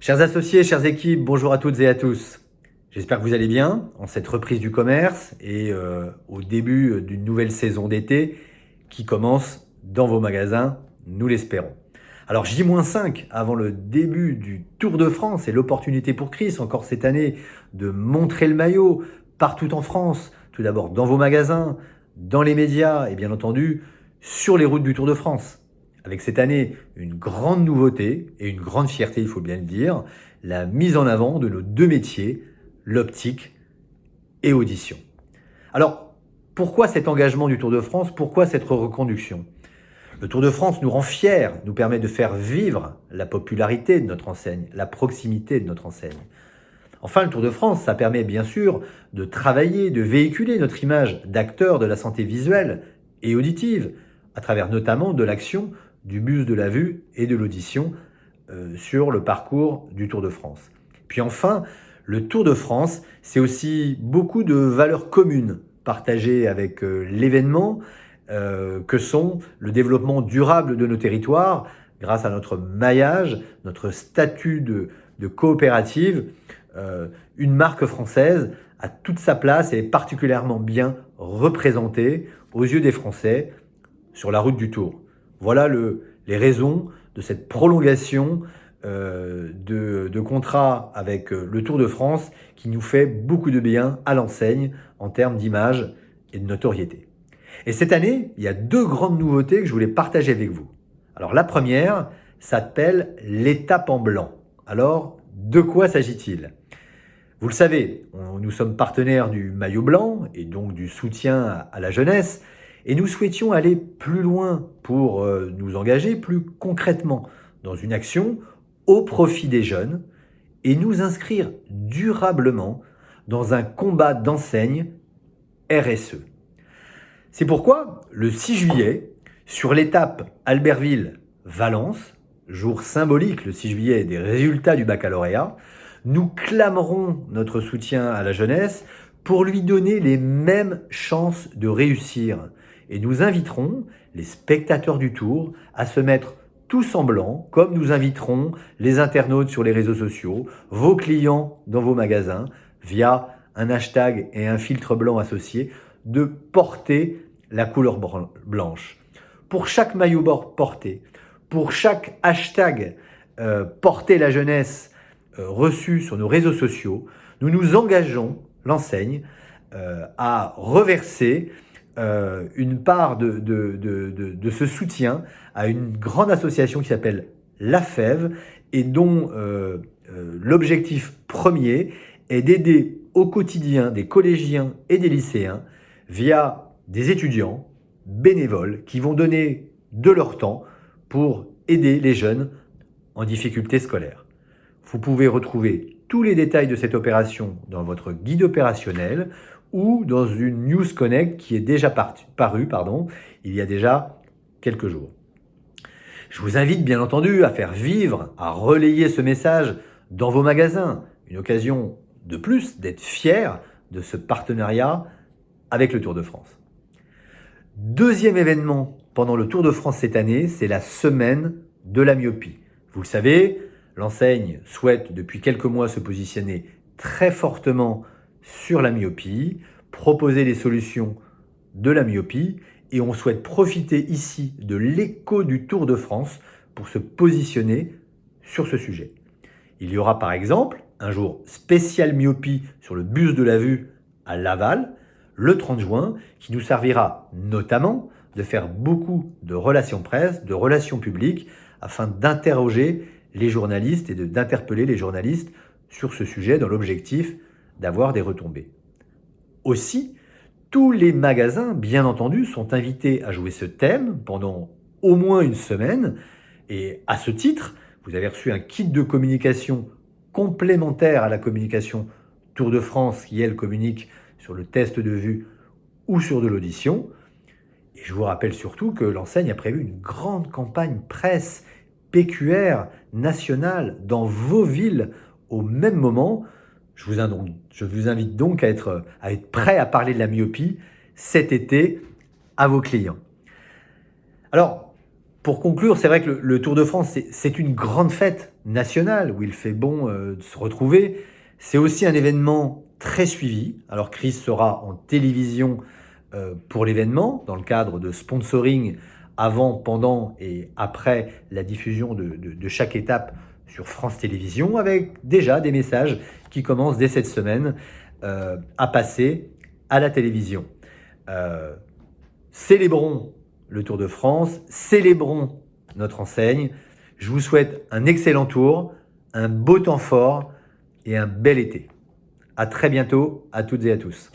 Chers associés, chères équipes, bonjour à toutes et à tous. J'espère que vous allez bien en cette reprise du commerce et au début d'une nouvelle saison d'été qui commence dans vos magasins, nous l'espérons. Alors J-5 avant le début du Tour de France et l'opportunité pour Chris encore cette année de montrer le maillot partout en France, tout d'abord dans vos magasins, dans les médias et bien entendu sur les routes du Tour de France. Avec cette année une grande nouveauté et une grande fierté, il faut bien le dire, la mise en avant de nos deux métiers, l'optique et audition. Alors, pourquoi cet engagement du Tour de France? Pourquoi cette reconduction? Le Tour de France nous rend fiers, nous permet de faire vivre la popularité de notre enseigne, la proximité de notre enseigne. Enfin, le Tour de France, ça permet bien sûr de travailler, de véhiculer notre image d'acteur de la santé visuelle et auditive, à travers notamment de l'action du bus de la vue et de l'audition sur le parcours du Tour de France. Puis enfin, le Tour de France, c'est aussi beaucoup de valeurs communes partagées avec l'événement que sont le développement durable de nos territoires grâce à notre maillage, notre statut de coopérative. Une marque française a toute sa place et est particulièrement bien représentée aux yeux des Français sur la route du Tour. Voilà les raisons de cette prolongation de contrat avec le Tour de France qui nous fait beaucoup de bien à l'enseigne en termes d'image et de notoriété. Et cette année, il y a deux grandes nouveautés que je voulais partager avec vous. Alors la première s'appelle l'étape en blanc. Alors, de quoi s'agit-il? Vous le savez, nous sommes partenaires du maillot blanc et donc du soutien à la jeunesse. Et nous souhaitions aller plus loin pour nous engager plus concrètement dans une action au profit des jeunes et nous inscrire durablement dans un combat d'enseigne RSE. C'est pourquoi, le 6 juillet, sur l'étape Albertville-Valence, jour symbolique le 6 juillet des résultats du baccalauréat, nous clamerons notre soutien à la jeunesse pour lui donner les mêmes chances de réussir. Et nous inviterons les spectateurs du Tour à se mettre tous en blanc, comme nous inviterons les internautes sur les réseaux sociaux, vos clients dans vos magasins, via un hashtag et un filtre blanc associé, de porter la couleur blanche. Pour chaque maillot porté, pour chaque hashtag porter la jeunesse reçu sur nos réseaux sociaux, nous nous engageons, l'enseigne, à reverser une part de ce soutien à une grande association qui s'appelle La Fève et dont l'objectif premier est d'aider au quotidien des collégiens et des lycéens via des étudiants bénévoles qui vont donner de leur temps pour aider les jeunes en difficulté scolaire. Vous pouvez retrouver tous les détails de cette opération dans votre guide opérationnel ou dans une News Connect qui est déjà parue il y a déjà quelques jours. Je vous invite bien entendu à faire vivre, à relayer ce message dans vos magasins. Une occasion de plus d'être fier de ce partenariat avec le Tour de France. Deuxième événement pendant le Tour de France cette année, c'est la semaine de la myopie. Vous le savez, l'enseigne souhaite depuis quelques mois se positionner très fortement sur la myopie, proposer les solutions de la myopie et on souhaite profiter ici de l'écho du Tour de France pour se positionner sur ce sujet. Il y aura par exemple un jour spécial myopie sur le bus de la vue à Laval, le 30 juin, qui nous servira notamment de faire beaucoup de relations presse, de relations publiques, afin d'interroger les journalistes et d'interpeller les journalistes sur ce sujet dans l'objectif d'avoir des retombées. Aussi, tous les magasins, bien entendu, sont invités à jouer ce thème pendant au moins une semaine. Et à ce titre, vous avez reçu un kit de communication complémentaire à la communication Tour de France qui, elle, communique sur le test de vue ou sur de l'audition. Et je vous rappelle surtout que l'enseigne a prévu une grande campagne presse PQR nationale dans vos villes au même moment. Je vous invite donc à être prêt à parler de la myopie cet été à vos clients. Alors, pour conclure, c'est vrai que le Tour de France, c'est une grande fête national où il fait bon de se retrouver. C'est aussi un événement très suivi. Alors Chris sera en télévision pour l'événement, dans le cadre de sponsoring avant, pendant et après la diffusion de chaque étape sur France Télévisions, avec déjà des messages qui commencent dès cette semaine à passer à la télévision. Célébrons le Tour de France, célébrons notre enseigne. Je vous souhaite un excellent tour, un beau temps fort et un bel été. À très bientôt à toutes et à tous.